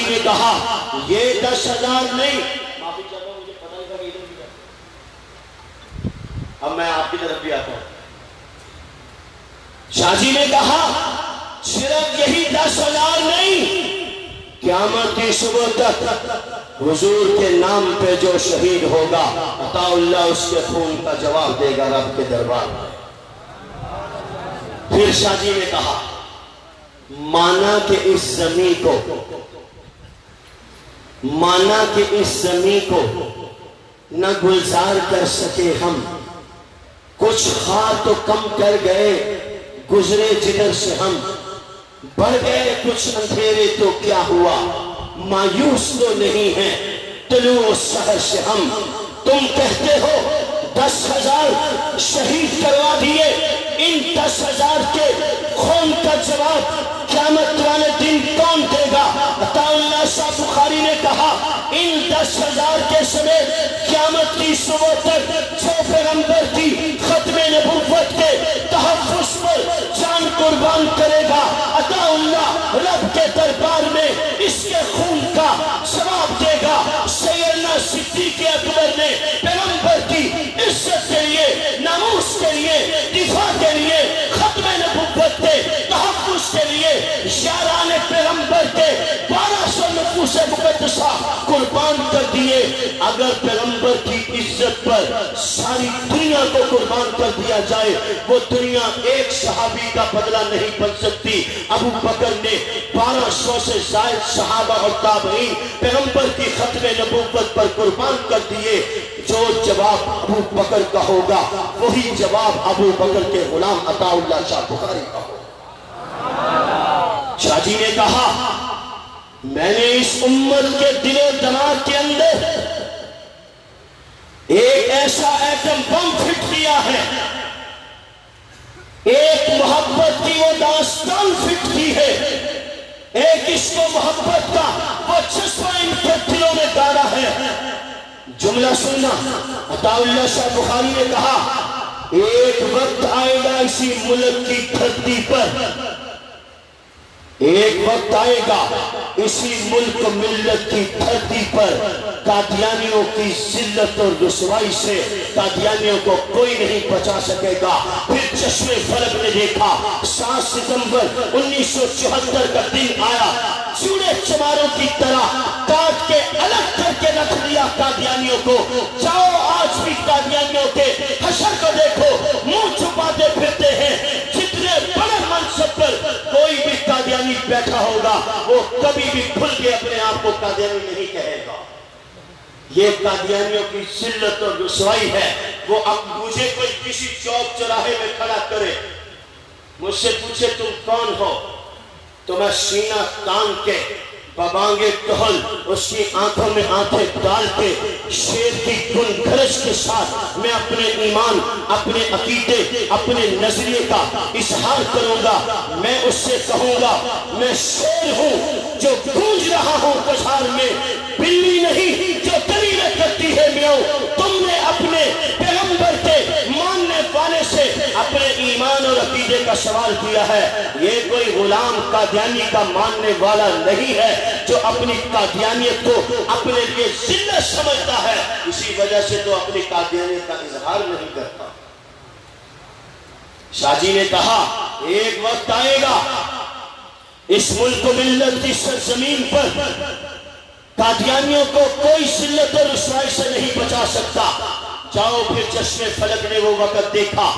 نے کہا یہ 10,000 نہیں، معافی چاہتا ہوں مجھے پتہ نہیں تھا کہ ادھر بھی ہے۔ اب میں آپ کی طرف بھی آتا ہوں۔ شاہ جی نے کہا صرف یہی 10,000 نہیں، قیامت کی صبح تک حضور کے نام پہ جو شہید ہوگا عطا اللہ اس کے خون کا جواب دے گا رب کے دربار میں۔ پھر شاہ جی نے کہا مانا کہ اس زمین کو نہ گلزار کر سکے ہم، کچھ خار تو کم کر گئے گزرے جدھر سے ہم، بڑھ گئے کچھ اندھیرے تو کیا ہوا، مایوس تو نہیں ہے طلوع سحر سے ہم۔ تم کہتے ہو 10,000 شہید کروا دیے، ان 10,000 کے خون کا جواب قیامت والے دن کون دے گا؟ عطا اللہ شاہ بخاری نے کہا ان 10,000 کے سمیت قیامت کی صبح تک جو پیغمبر کی ختم نبوت کے تحفظ پر جان قربان کرے گا عطا اللہ رب کے دربار میں اس کے خون کا جواب دے گا۔ سیدنا صدیق اکبر نے پیغمبر کی عزت کے لیے، ناموس کے لیے، دفاع کے لیے، ختم نبوت کے تحفظ کے لیے یاران پیغمبر کے 1200 نفوس مقدسہ قربان کر دیے۔ اگر پیغمبر کی عزت پر ساری دنیا کو قربان کر دیا جائے وہ دنیا ایک صحابی کا بدلہ نہیں بن سکتی۔ ابو بکر نے 1200 سے زائد صحابہ اور تابعین پیغمبر کی ختم نبوت پر قربان کر دیے۔ جو جواب ابو بکر کا ہوگا وہی جواب ابو بکر کے غلام عطا اللہ شاہ بخاری کا ہوگا۔ شاہ جی نے کہا میں نے اس امت کے دل و دماغ کے اندر ایک ایسا ایٹم بم فٹ کیا ہے، ایک محبت کی وہ داستان فٹ کی ہے، ایک اس کو محبت کا وہ جذبہ ان کے دلوں میں گاڑا ہے۔ جملہ سننا، عطا اللہ شاہ بخاری نے کہا ایک وقت آئے گا اسی ملک کی دھرتی پر، ایک وقت آئے گا اسی ملک ملت کی دھرتی پر قادیانیوں کی ذلت اور رسوائی سے قادیانیوں کو کوئی نہیں بچا سکے گا۔ پھر چشمے فلک نے دیکھا 7 ستمبر 1974 کا دن آیا، چوڑے چماروں کی طرح کاٹ کے الگ کر کے رکھ دیا قادیانیوں کو۔ جاؤ آج بھی قادیانیوں کے حشر کو دیکھو، منہ چھپاتے پھرتے ہیں۔ جتنے بڑے منصب پر کوئی بھی قادیانی بیٹھا ہوگا وہ کبھی بھی کھل کے اپنے آپ کو قادیانی نہیں کہے گا۔ یہ قادیانیوں کی ذلت اور رسوائی ہے۔ وہ اب مجھے کوئی کسی چوک چوراہے میں کھڑا کرے، مجھ سے پوچھے تم کون ہو، تو میں سینہ تان کے ببانگے کہل اس کی آنکھوں میں آنکھیں ڈال کے شیر کی گن گھرش کے ساتھ میں اپنے ایمان، اپنے عقیدے، اپنے نظریے کا اظہار کروں گا۔ میں اس سے کہوں گا میں شیر ہوں جو گونج رہا ہوں بازار میں، بلی نہیں جو دلیلیں کرتی ہے میاؤں۔ تم نے اپنے پیغمبر کے ماننے والے سے اپنے ایمان اور عقیدے کا سوال کیا ہے۔ یہ کوئی غلام قادیانی کا ماننے والا نہیں ہے جو اپنی قادیانیت کو اپنے لیے ذلت سمجھتا ہے، اسی وجہ سے تو اپنی قادیانیت کا اظہار نہیں کرتا۔ شاہ جی نے کہا ایک وقت آئے گا اس ملک و ملت کی سرزمین پر قادیانیوں کو کوئی ذلت اور رسوائی سے نہیں بچا سکتا۔ جاؤ پھر چشمے فلک نے وہ وقت دیکھا،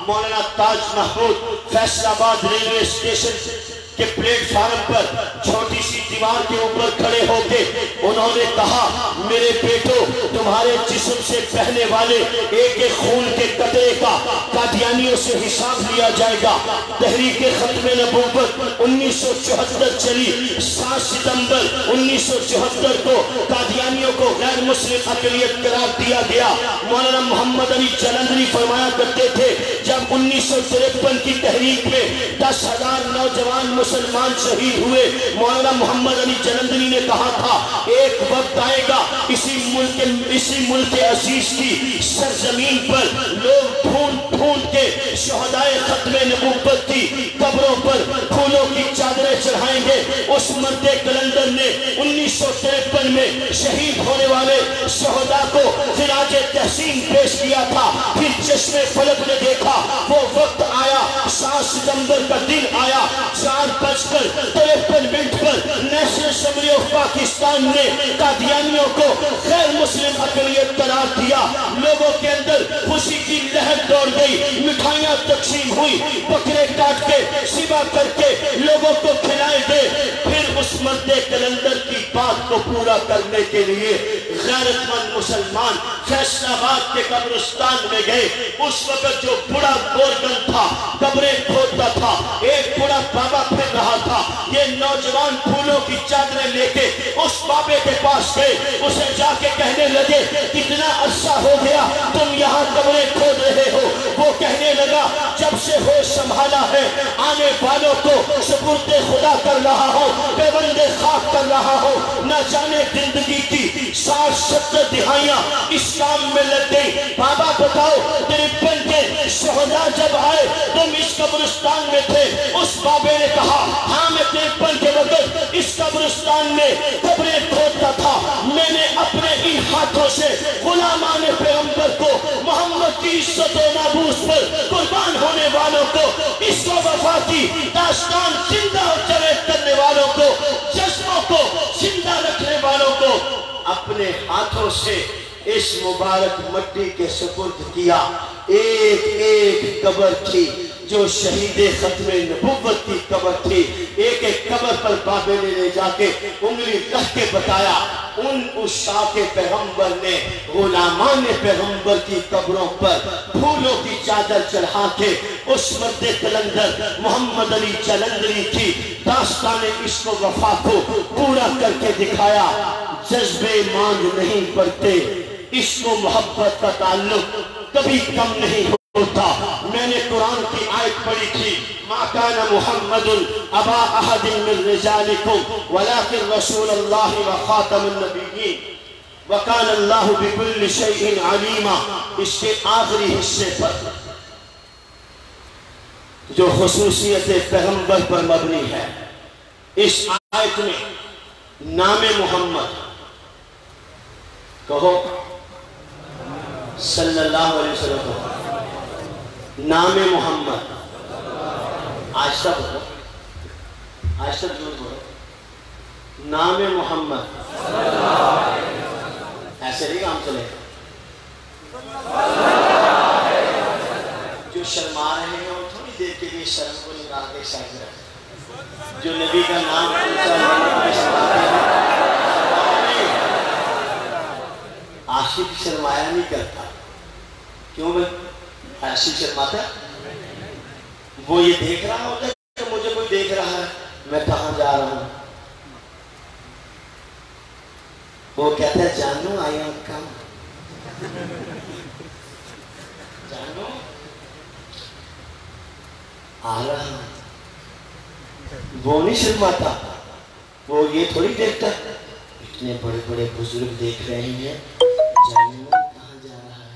مولانا تاج محمود فیصل آباد ریلوے اسٹیشن کہ پلیٹ فارم پر چھوٹی سی دیوار کے اوپر کھڑے ہو کے انہوں نے کہا میرے بیٹو تمہارے جسم سے بہنے والے ایک ایک خون کے قطرے کا قادیانیوں سے حساب لیا جائے گا۔ تحریک ختم نبوت 1974 چلی، 7 ستمبر 1974 کو قادیانیوں کو غیر مسلم اقلیت قرار دیا گیا۔ مولانا محمد علی جلندری فرمایا کرتے تھے جب 1953 کی تحریک میں 10,000 نوجوان مسلمان شہید ہوئے، مولانا محمد علی جلندری نے کہا تھا ایک وقت آئے گا اسی ملک عزیز کی سرزمین پر لوگ ڈھونڈ ڈھونڈ کے شہدائے ختم نبوت کی قبروں پر پھولوں کی چادریں چڑھائیں گے۔ اس مرد کلندر نے 1953 میں شہید ہونے والے شہداء کو خراج تحسین پیش کیا تھا۔ پھر چشم فلک نے دیکھا وہ وقت آیا، 7 ستمبر کا دن آیا، 4:53 پر نیشنل اسمبلی آف پاکستان نے قادیانیوں کو غیر مسلم اقلیت قرار دیا۔ لوگوں کے اندر خوشی کی لہر دوڑ گئی، مٹھائیاں تقسیم ہوئی، بکرے کاٹ کے ذبح کر کے لوگوں کو کھلائے گئے۔ پھر اس مرد کلندر کی بات کو پورا کرنے کے لیے غیرت مند مسلمان فیصل آباد کے قبرستان میں گئے۔ اس وقت جو بڑا گورگن تھا قبریں کھودتا تھا، ایک بڑا بابا پھر رہا تھا۔ یہ نوجوان پھولوں کی چادریں لے کے اس بابے کے پاس گئے، اسے جا کے کہنے لگے کتنا عرصہ ہو گیا تم یہاں قبریں کھود رہے ہو؟ وہ کہنے لگا جب سے ہوش سنبھالا ہے آنے والوں کو سپرد خدا کر رہا ہوں، پیوند خاک کر رہا ہوں۔ نہ جانے زندگی کی 60-70 دہائیاں اس کام میں لگ گئی۔ بابا بتاؤ 53 کے شہداء جب آئے تم اس قبرستان میں تھے؟ اس بابے نے کہا ہاں میں 53 کے وقت اس قبرستان میں قبریں کھودتا تھا۔ میں نے اپنے ان ہاتھوں سے غلامان پیغمبر کو، محمد کی عزت و ناموس پر قربان ہونے والوں کو، اس و وفا کی داستان زندہ اور جاوید کرنے والوں کو، جذبوں کو زندہ رکھنے والوں کو اپنے ہاتھوں سے اس مبارک مٹی کے سپرد کیا۔ ایک ایک قبر تھی جو شہید ختم نبوت کی قبر تھی۔ ایک ایک قبر پر بابے نے لے جا کے انگلی رکھ کے بتایا ان عشاق پیغمبر نے غلامان پیغمبر کی قبروں پر پھولوں کی چادر چڑھا کے اس مرد کلندر محمد علی جلندری کی داستان عشق و وفا کو پورا کر کے دکھایا۔ جذبے ماند نہیں پڑتے، عشق و محبت کا تعلق کبھی کم نہیں ہوتا۔ میں نے قرآن کی آیت پڑھی تھی ما کان محمد ابا احد من رجالکم ولکن رسول اللہ وخاتم النبیین وکان اللہ بکل شیء علیما۔ اس کے آخری حصے پر جو خصوصیت پیغمبر پر مبنی ہے، اس آیت میں نام محمد کہو صلی اللہ علیہ وسلم، نام محمد آہستہ بولو، آہستہ ضرور بولو، نام محمد ایسے نہیں کام چلے گا۔ جو شرما رہے ہیں وہ تھوڑی دیر کے لیے شرم کو نکال کے سائز رکھیں۔ جو نبی کا نام عاشق شرمایا نہیں کرتا۔ کیوں بھائی عاشق شرماتا؟ وہ یہ دیکھ رہا ہوتا ہے کہ مجھے کوئی دیکھ رہا ہے میں کہاں جا رہا ہوں۔ وہ کہتا ہے جانو آئی ایم کم، جانو آ رہا ہوں۔ وہ نہیں شرماتا، وہ یہ تھوڑی دیکھتا اتنے بڑے بڑے بزرگ دیکھ رہے ہیں جانو کہاں جا رہا ہے۔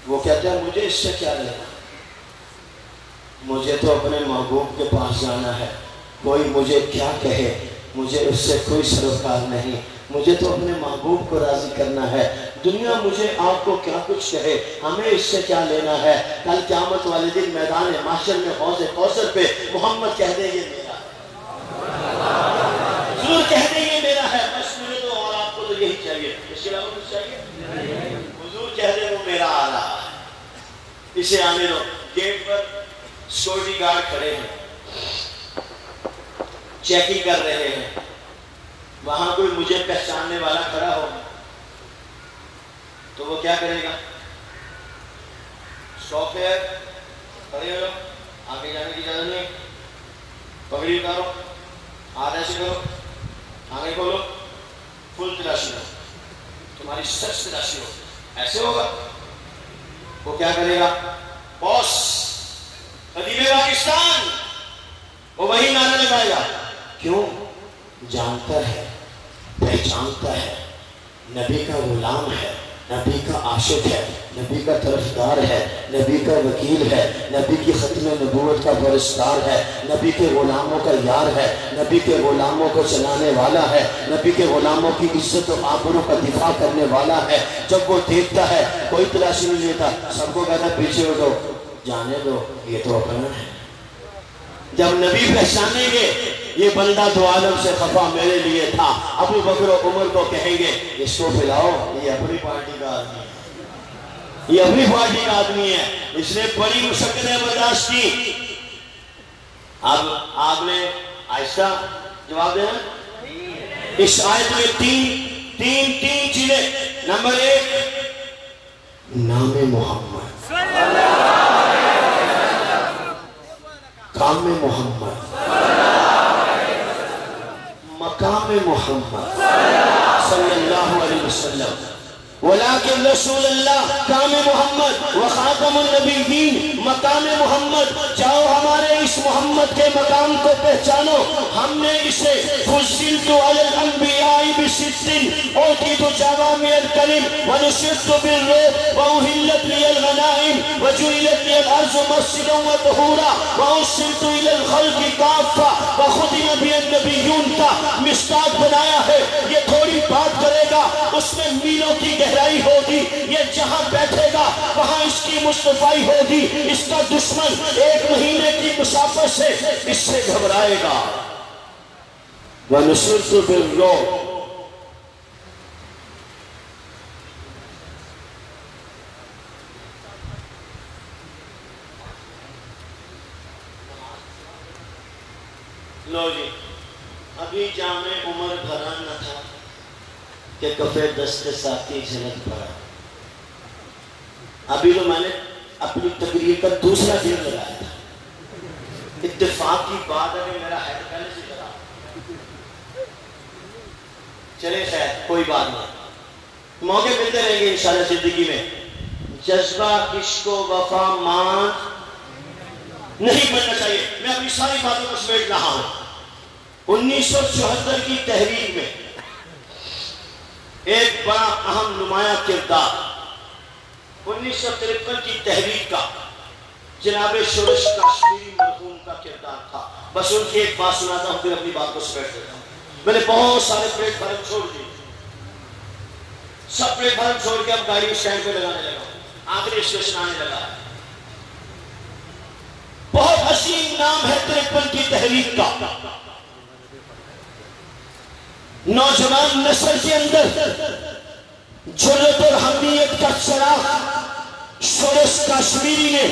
وہ کہتا ہے مجھے اس سے کیا لینا، مجھے تو اپنے محبوب کے پاس جانا ہے، کوئی مجھے کیا کہے مجھے اس سے کوئی سروکار نہیں، مجھے تو اپنے محبوب کو راضی کرنا ہے۔ دنیا مجھے آپ کو کیا کچھ کہے ہمیں اس سے کیا لینا ہے۔ کل قیامت والے دن میدان محشر میں حوض کوثر پہ محمد کہہ دیں یہ میرا ہے، ضرور کہہ دیں یہ میرا ہے، بس مجھے تو اور آپ کو تو یہی چاہیے، اس کے علاوہ کچھ چاہیے؟ حضور کہہ دیں وہ میرا آ رہا ہے، اسے آنے دو۔ گیٹ پر سیکورٹی گارڈ کھڑے ہیں، چیکنگ کر رہے ہیں، وہاں کوئی مجھے پہچاننے والا کھڑا ہو تو وہ کیا کرے گا؟ اسٹاپ ہے، کھڑے ہو، آگے جانے کی اجازت نہیں، پگڑی اتارو، ہاتھ ایسے کرو، آگے کھولو، فل تلاشی ہو، تمہاری سچ تلاشی ہو، ایسے ہوگا؟ وہ کیا کرے گا؟ باس خدیب پاکستان، وہ وہی نعرہ لگائے گا۔ کیوں؟ جانتا ہے، پہچانتا ہے، نبی کا غلام ہے، نبی کا عاشق ہے، نبی کا طرفدار ہے، نبی کا وکیل ہے، نبی کی ختم نبوت کا وارثدار ہے، نبی کے غلاموں کا یار ہے، نبی کے غلاموں کو چلانے والا ہے، نبی کے غلاموں کی عزت و آبرو کا دفاع کرنے والا ہے۔ جب وہ دیکھتا ہے کوئی تلاشی نہیں لیتا، سب کو کہتا ہے پیچھے ہٹو، جانے دو یہ تو اپنا ہے۔ جب نبی پہچانیں گے یہ بندہ دو عالم سے خفا میرے لیے تھا، ابو بکر و عمر کو کہیں گے اس کو پلاؤ، یہ اپنی پارٹی کا آدمی ہے، یہ اپنی پارٹی کا آدمی ہے، اس نے بڑی مشقتیں برداشت کی۔ اب آپ نے آہستہ جواب دینا۔ اس آیت میں تین چیزیں۔ نمبر 1 نام محمد، کام محمد، مقام محمد صلی اللہ علیہ وسلم، ولیکن رسول اللہ کام محمد وخاتم النبیین، مقام محمد۔ جاؤ ہمارے اس محمد کے مقام کو پہچانو، ہم نے اسے فضلت علی الانبیاء بست، اوتیت جوامع الکلم ونصرت بالرعب واحلت لی الغنائم وجعلت لی الارض مسجدا وطہورا وارسلت الی الخلق کافہ وختم بی النبیون کا مصداق بنایا ہے۔ یہ تھوڑی بات کرے گا، اس میں میلوں کی گہرائی ہوگی، یہ جہاں بیٹھے گا وہاں اس کی مصطفیٰ ہوگی، اس کا دشمن 1 مہینے کی مسافت سے اس سے گھبرائے گا۔ وَنُصِرْتُ بِالرُّعْبِ، لو جی ابھی جامع عمر بھرا نہ تھا کہ کفے دست ساتھی جنت پڑا۔ ابھی تو میں نے اپنی تقریر کا دوسرا دن لگایا تھا، اتفاق کی بات ہے کہ میرا حید پہلے سے کرا، چلے خیر کوئی بات نہیں، موقع ملتے رہیں گے انشاءاللہ زندگی میں۔ جذبہ عشق و وفا مان نہیں بننا چاہیے۔ میں اپنی ساری باتوں کو سمیٹ رہا ہوں۔ 1974 کی تحریک میں ایک بڑا اہم نمایاں کردار 1953 کی تحریک کا جناب شورش کشمیری مرحوم کا کردار تھا۔ بس ان کی ایک بات سناتا ہوں پھر اپنی بات کو سمیٹ دیتا ہوں۔ میں نے بہت سارے پلیٹ فارم چھوڑ دیے، سب پلیٹ فارم چھوڑ کے اب گاڑی اسٹینڈ پہ لگانے لگا ہوں، آخری اسٹیشن آنے لگا ہے۔ بہت حسین نام ہے 53 کی تحریک کا۔ نوجوان نسل کے اندر جرأت اور حمیت کا چراغ شورش کشمیری نے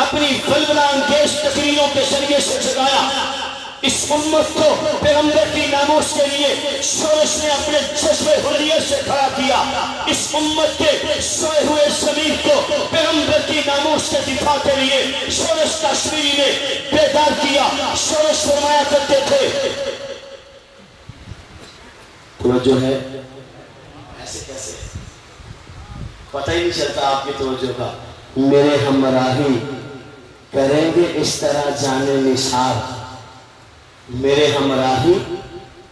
اپنی بلبلہ انگیز تقریروں کے ذریعے سے جگایا۔ اس امت کو پیغمبر کی ناموس کے لیے شورش نے اپنے جذبے حریت سے کھڑا کیا۔ اس امت کے سوئے ہوئے ضمیر کو پیغمبر کی ناموس کے دفاع کے لیے شورش کشمیری نے بیدار کیا۔ شورش فرمایا کرتے تھے، توجہ ہے ایسے کیسے پتہ ہی نہیں چلتا آپ کی توجہ کا۔ میرے ہمراہی کریں گے اس طرح جانے نثار، میرے ہمراہی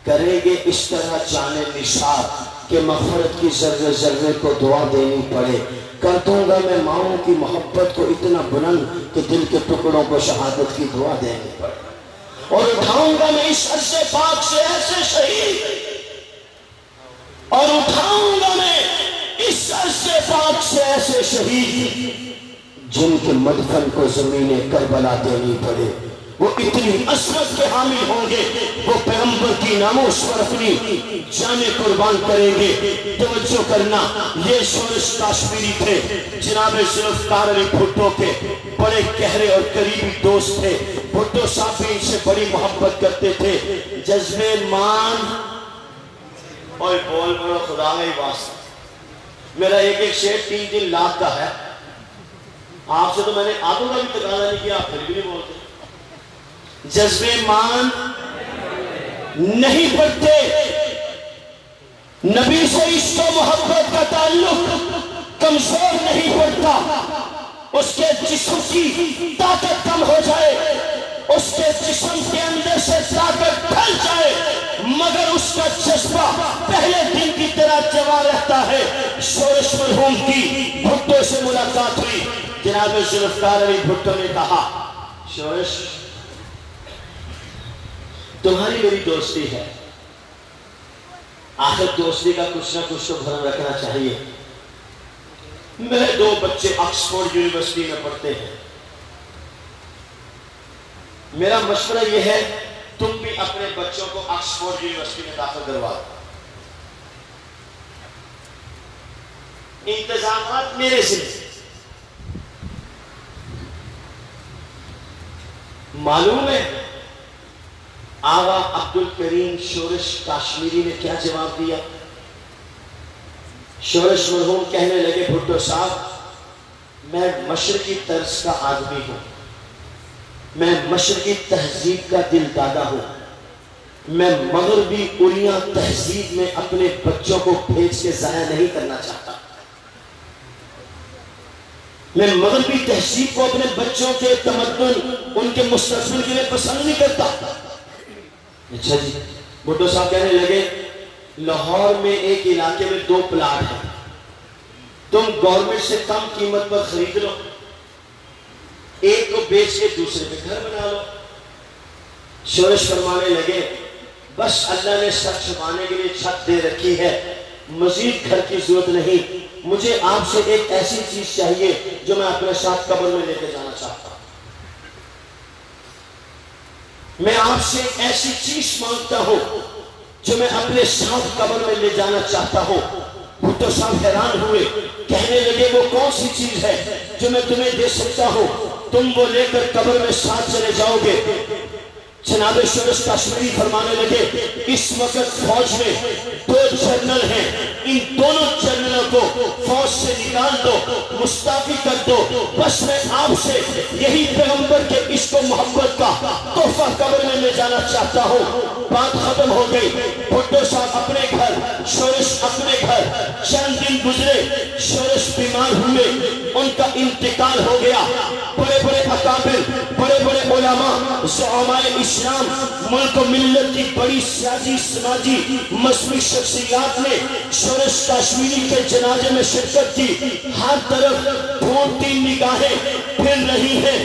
کریں گے اس طرح جانے نثار کہ مغفرت کی ذرے ذرے کو دعا دینی پڑے۔ کر دوں گا میں ماؤں کی محبت کو اتنا بلند کہ دل کے ٹکڑوں کو شہادت کی دعا دینی پڑے، اور اٹھاؤں گا میں اس عرض پاک سے ایسے شہید، اور اٹھاؤں گا میں اس عرض پاک سے ایسے شہید جن کے مدفن کو زمین کربلا دینی پڑے۔ وہ اتنی عظمت کے حامل ہوں گے، وہ پیغمبر کی ناموس پر اپنی جانیں قربان کریں گے۔ توجہ کرنا، یہ شورش کشمیری تھے، جناب ذوالفقار علی بھٹو کے بڑے گہرے اور قریبی دوست تھے۔ بھٹو صاحب بھی ان سے بڑی محبت کرتے تھے۔ جذبے مان اور بول بولو خدا میں ہی واسطہ، میرا ایک شعر 3 دن لاکھ کا ہے، آپ سے تو میں نے آدھوں کا بھی تقاضا نہیں کیا، آپ پھر بھی نہیں بولتے۔ جذبے مان نہیں پڑتے، نبی سے عشق و محبت کا تعلق کمزور نہیں پڑتا۔ اس کے جسم کی طاقت کم ہو جائے، اس کے جسم کے اندر سے طاقت پھیل جائے، مگر اس کا جذبہ پہلے دن کی طرح یاد جمع رہتا ہے۔ شورش مرحوم کی بھٹو سے ملاقات ہوئی، جناب ذوالفقار علی بھٹو نے کہا شورش تمہاری میری دوستی ہے، آخر دوستی کا کچھ نہ کچھ تو بھرم رکھنا چاہیے۔ میرے 2 بچے آکسفورڈ یونیورسٹی میں پڑھتے ہیں، میرا مشورہ یہ ہے تم بھی اپنے بچوں کو آکسفورڈ یونیورسٹی میں داخل کروا دو۔ انتظامات میرے سے معلوم ہے آغا عبدالکریم شورش کاشمیری نے کیا جواب دیا؟ شورش مرحوم کہنے لگے بھٹو صاحب میں مشرقی طرز کا آدمی ہوں، میں مشرقی تہذیب کا دل دادا ہوں، میں مغربی اریاں تہذیب میں اپنے بچوں کو بھیج کے ضائع نہیں کرنا چاہتا، میں مغربی تہذیب کو اپنے بچوں کے تمدن ان کے مستقبل کے لیے پسند نہیں کرتا۔ اچھا جی، بھٹو صاحب کہنے لگے لاہور میں ایک علاقے میں 2 پلاٹ ہیں، تم گورنمنٹ سے کم قیمت پر خرید لو، ایک کو بیچ کے دوسرے پہ گھر بنا لو۔ شورش فرمانے لگے بس اللہ نے سچ چھپانے کے لیے چھت دے رکھی ہے، مزید گھر کی ضرورت نہیں، مجھے آپ سے ایک ایسی چیز چاہیے جو میں اپنے ساتھ قبر میں لے کے جانا چاہتا ہوں، میں آپ سے ایک ایسی چیز مانگتا ہوں جو میں اپنے ساتھ قبر میں لے جانا چاہتا ہوں۔ بھٹو صاحب حیران ہوئے، کہنے لگے وہ کون سی چیز ہے جو میں تمہیں دے سکتا ہوں، تم وہ لے کر قبر میں ساتھ چلے جاؤ گے؟ جناب شورش کاشمیری فرمانے لگے اس وقت فوج میں 2 جنرل ہیں، ان دونوں جنرلوں کو فوج سے نکال دو، مستعفی کر دو، بس میں آپ سے یہی پیغمبر کے عشق و محبت کا تحفہ قبر میں لے جانا چاہتا ہوں۔ بات ختم ہو گئی، بھٹو صاحب اپنے گھر، شورش اپنے گھر، چند دن گزرے، شورش بیمار ہوئے، ان کا انتقال ہو گیا۔ بڑے بڑے اکابر، بڑے بڑے علماء، زعماء اسلام، ملک و ملت کی بڑی سیاسی سماجی مذہبی شخصیات نے شورش کاشمیری کے جنازے میں شرکت کی۔ ہر طرف ڈھونڈتی نگاہیں پھر رہی ہیں،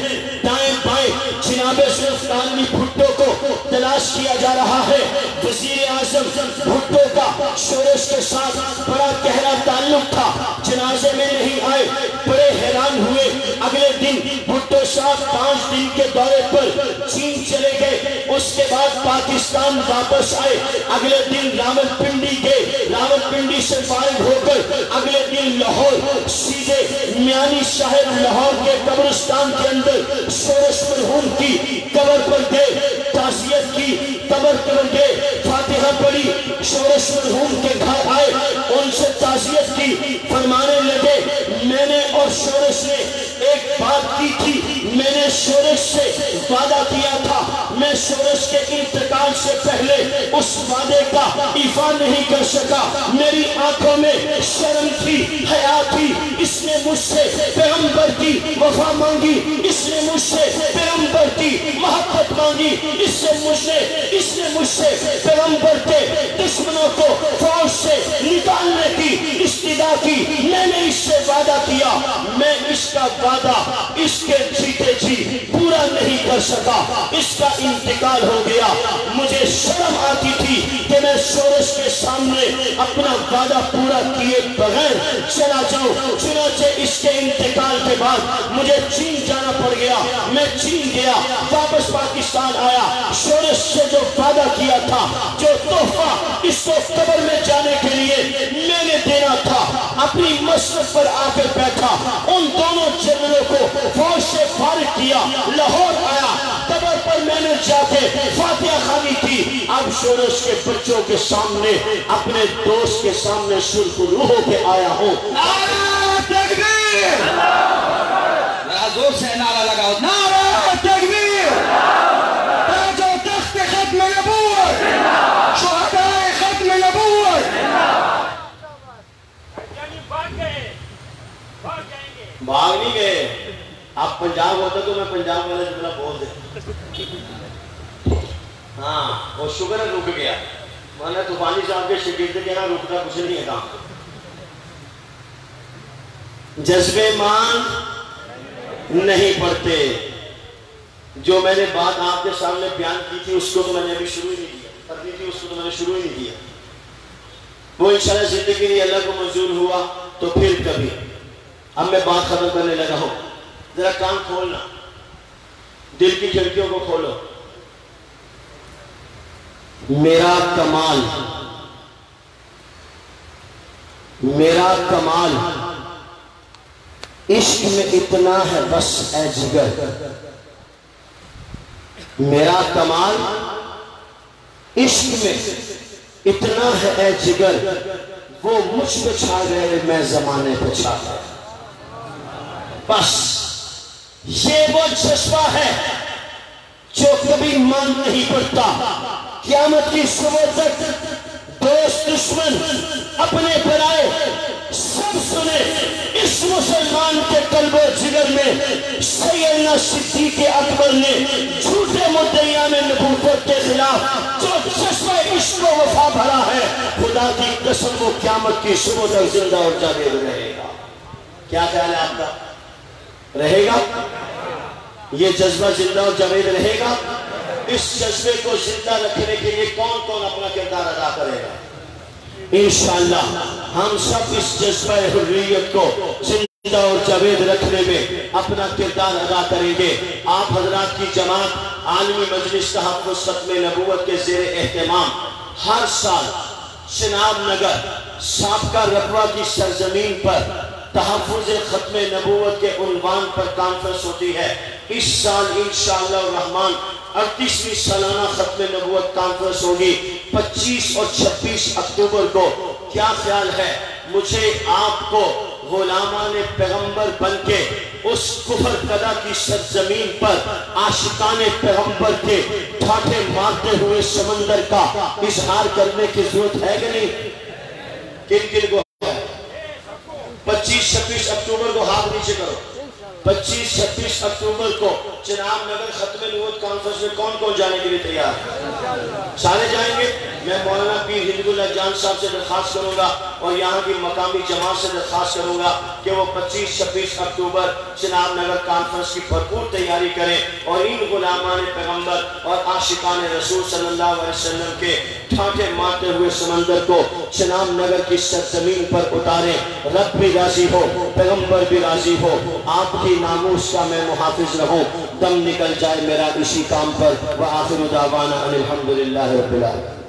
دائیں بائیں جناب ذوالفقار علی بھٹو کو تلاش کیا جا رہا ہے۔ وزیر اعظم بھٹو کا شورش کے ساتھ بڑا گہرا تعلق تھا، جنازے میں نہیں آئے، بڑے حیران ہوئے۔ اگلے دن بھٹو صاحب 5 دن کے دورے پر چین چلے گئے، اس کے بعد پاکستان واپس آئے، اگلے دن راولپنڈی گئے، راولپنڈی سے فارغ ہو کر اگلے دن لاہور، سیدھے میانی شہر لاہور کے قبرستان کے اندر شورش مرحوم کی قبر پر گئے، تعزیت کی، قبر پر گئے، فاتحہ پڑھی، شورش مرحوم کے گھر آئے، ان سے تعزیت کی، فرمانے لگے میں نے اور شورش نے ایک بات کی تھی، میں نے شورش سے وعدہ کیا تھا، میں شورش کے انتقال سے پہلے اس وعدے کا ایفا نہیں کر سکا، میری آنکھوں میں شرم تھی، حیا تھی، اس نے مجھ سے پیغمبر کی وفا مانگی، اس نے مجھ سے پیغمبر کی محبت مانگی، اس نے مجھ سے پیغمبر کے دشمنوں کو فوج سے نکالنے کی استدعا کی، میں نے اس سے وعدہ کیا، میں اس کا وعدہ اس کے جیتے جی پورا نہیں کر سکا، اس کا انتقال ہو گیا۔ مجھے شرم آتی تھی کہ میں شورش کے سامنے اپنا وعدہ پورا کیے بغیر چلا جاؤں، چنانچہ اس کے انتقال کے بعد مجھے چین جانا پڑ گیا، میں چین گیا، واپس پاکستان آیا، شورش سے جو وعدہ کیا تھا، جو تحفہ اس کو قبر میں جانے کے لیے میں نے دینا تھا، اپنی مسجد پر آ کر بیٹھا، ان دونوں جنرلوں کو فوج سے فارغ کیا، لاہور آیا، قبر پر میں نے جا کے فاتحہ خوانی کی، اب شورش کے بچوں کے سامنے اپنے دوست کے سامنے سرخرو ہو کے آیا ہوں۔ نعرہ تکبیر! ذرا زور سے نعرہ لگاؤ، نعرہ تکبیر! تاج و تخت ختم نبوت، شہدائے ختم نبوت! بھاگ نہیں گئے، آپ پنجاب ہوتا تو میں پنجاب والا جملہ بول دے، ہاں وہ شکر ہے رک گیا، مولانا طوفانی صاحب کے شاگرد کے یہاں رکنا کچھ نہیں ہے کام. جذبے مان نہیں پڑتے. جو میں نے بات آپ کے سامنے بیان کی تھی اس کو تو میں نے ابھی شروع ہی نہیں کیا. کرنی تھی اس کو تو میں نے شروع ہی نہیں کیا. وہ انشاءاللہ زندگی میں اللہ کو منظور ہوا تو پھر کبھی. اب میں بات ختم کرنے لگا ہوں. ذرا کان کھولنا, دل کی کھڑکیوں کو کھولو. میرا کمال, میرا کمال عشق میں اتنا ہے بس اے جگر. میرا کمال عشق میں اتنا ہے اے جگر, وہ مجھ پہ چھا گئے میں زمانے پہ چھا گئے. بس یہ وہ جذبہ ہے جو کبھی مان نہیں پڑتا. قیامت کی صبح تک دوست دشمن اپنے برائے سب سنے. اس مسلمان کے قلب و جگر میں سیدنا صدیق اکبر نے جھوٹے مدعیان نبوت کے خلاف جو جذبہ عشق و وفا بھرا ہے, خدا کی قسم وہ قیامت کی صبح تک زندہ اور جاوید رہے گا. کیا خیال ہے آپ کا؟ رہے گا یہ جذبہ زندہ اور جاوید رہے گا؟ اس جذبے کو زندہ رکھنے کے لیے کون کون اپنا کردار ادا کرے گا؟ انشاءاللہ ہم سب اس جذبہ حریت کو زندہ اور جاوید رکھنے میں اپنا کردار ادا کریں گے. آپ حضرات کی جماعت عالمی مجلس تحفظ ختم نبوت کے زیر اہتمام ہر سال چناب نگر سابقہ ربوہ کی سرزمین پر تحفظ ختم نبوت کے عنوان پر کانفرنس ہوتی ہے. اس سال انشاءاللہ الرحمن 38ویں سالانہ ختم نبوت کانفرنس ہوگی 25 اور 26 اکتوبر کو. کیا خیال ہے مجھے آپ کو غلامان پیغمبر بن کے اس کفر کدہ کی سرزمین پر عاشقان پیغمبر کے ٹھاٹھے مارتے ہوئے سمندر کا اظہار کرنے کی ضرورت ہے کہ نہیں؟ کن کن کو 25-26 اکتوبر کو ہاتھ نیچے کرو. 25-26 اکتوبر کو چناب نگر ختم نبوت کانفرنس میں کون کون جانے کے لیے تیار ہے؟ سارے جائیں گے. میں مولانا پیر ہند اللہ جان صاحب سے درخواست کروں گا اور یہاں کی مقامی جماعت سے درخواست کروں گا کہ وہ 25-26 اکتوبر چناب نگر کانفرنس کی بھرپور تیاری کریں اور ان غلامان پیغمبر اور عاشقان رسول صلی اللہ علیہ وسلم کے ٹھاٹھے مارتے ہوئے سمندر کو چناب نگر کی سرزمین پر اتاریں. رب بھی راضی ہو, پیغمبر بھی راضی ہو, آپ کی ناموس کا میں محافظ رہوں, دم نکل جائے میرا اسی کام پر. وآخر دعوانا ان الحمدللہ رب العالمین.